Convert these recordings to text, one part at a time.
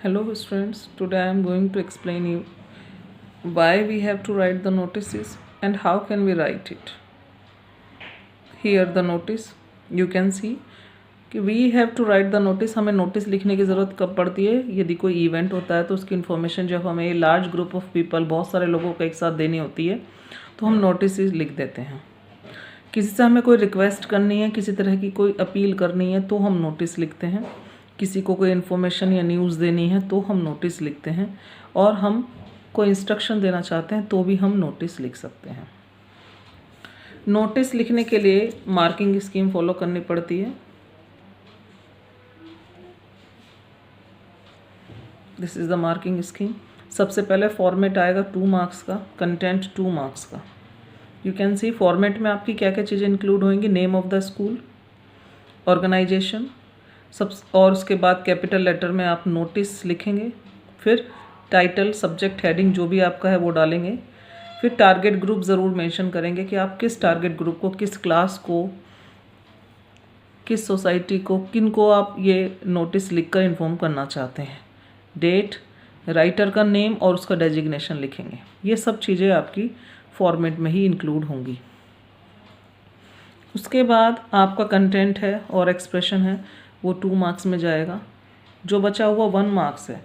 Hello students, today I am going to explain you why we have to write the notices and how can we write it. Here the notice you can see कि we have to write the notice. हमें notice लिखने की ज़रूरत कब पड़ती है? यदि कोई इवेंट होता है तो उसकी इन्फॉर्मेशन जब हमें लार्ज ग्रुप ऑफ पीपल बहुत सारे लोगों को एक साथ देनी होती है तो हम नोटिस लिख देते हैं। किसी से हमें कोई रिक्वेस्ट करनी है, किसी तरह की कोई अपील करनी है तो हम नोटिस लिखते हैं। किसी को कोई इन्फॉर्मेशन या न्यूज़ देनी है तो हम नोटिस लिखते हैं, और हम कोई इंस्ट्रक्शन देना चाहते हैं तो भी हम नोटिस लिख सकते हैं। नोटिस लिखने के लिए मार्किंग स्कीम फॉलो करनी पड़ती है। This is the marking scheme. सबसे पहले फॉर्मेट आएगा 2 मार्क्स का, कंटेंट 2 मार्क्स का। यू कैन सी फॉर्मेट में आपकी क्या क्या चीज़ें इंक्लूड होंगी। Name of the school, organisation सब, और उसके बाद कैपिटल लेटर में आप नोटिस लिखेंगे। फिर टाइटल, सब्जेक्ट, हेडिंग जो भी आपका है वो डालेंगे। फिर टारगेट ग्रुप ज़रूर मेंशन करेंगे कि आप किस टारगेट ग्रुप को, किस क्लास को, किस सोसाइटी को, किन को आप ये नोटिस लिखकर इन्फॉर्म करना चाहते हैं। डेट, राइटर का नेम और उसका डेजिग्नेशन लिखेंगे। ये सब चीज़ें आपकी फॉर्मेट में ही इंक्लूड होंगी। उसके बाद आपका कंटेंट है और एक्सप्रेशन है वो 2 मार्क्स में जाएगा। जो बचा हुआ 1 मार्क्स है।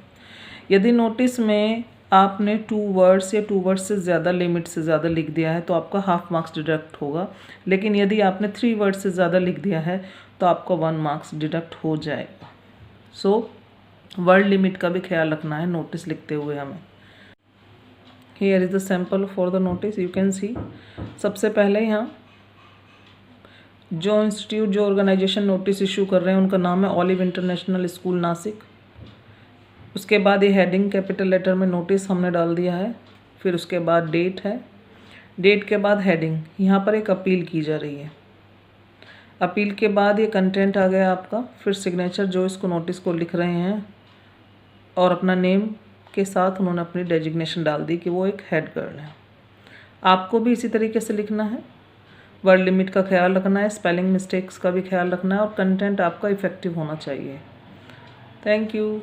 यदि नोटिस में आपने 2 वर्ड्स या 2 वर्ड्स से ज़्यादा, लिमिट से ज़्यादा लिख दिया है तो आपका हाफ मार्क्स डिडक्ट होगा। लेकिन यदि आपने 3 वर्ड्स से ज़्यादा लिख दिया है तो आपका 1 मार्क्स डिडक्ट हो जाएगा। सो वर्ड लिमिट का भी ख्याल रखना है नोटिस लिखते हुए हमें। Here is the sample for the notice. You can सी सबसे पहले यहाँ जो इंस्टीट्यूट, जो ऑर्गेनाइजेशन नोटिस इशू कर रहे हैं उनका नाम है ऑलिव इंटरनेशनल स्कूल नासिक। उसके बाद ये हेडिंग कैपिटल लेटर में नोटिस हमने डाल दिया है। फिर उसके बाद डेट है, डेट के बाद हेडिंग। यहाँ पर एक अपील की जा रही है। अपील के बाद ये कंटेंट आ गया आपका। फिर सिग्नेचर जो इसको नोटिस को लिख रहे हैं और अपना नेम के साथ उन्होंने अपनी डेजिग्नेशन डाल दी कि वो एक हेड गर्ल है। आपको भी इसी तरीके से लिखना है। वर्ड लिमिट का ख्याल रखना है, स्पेलिंग मिस्टेक्स का भी ख्याल रखना है, और कंटेंट आपका इफ़ेक्टिव होना चाहिए। Thank you.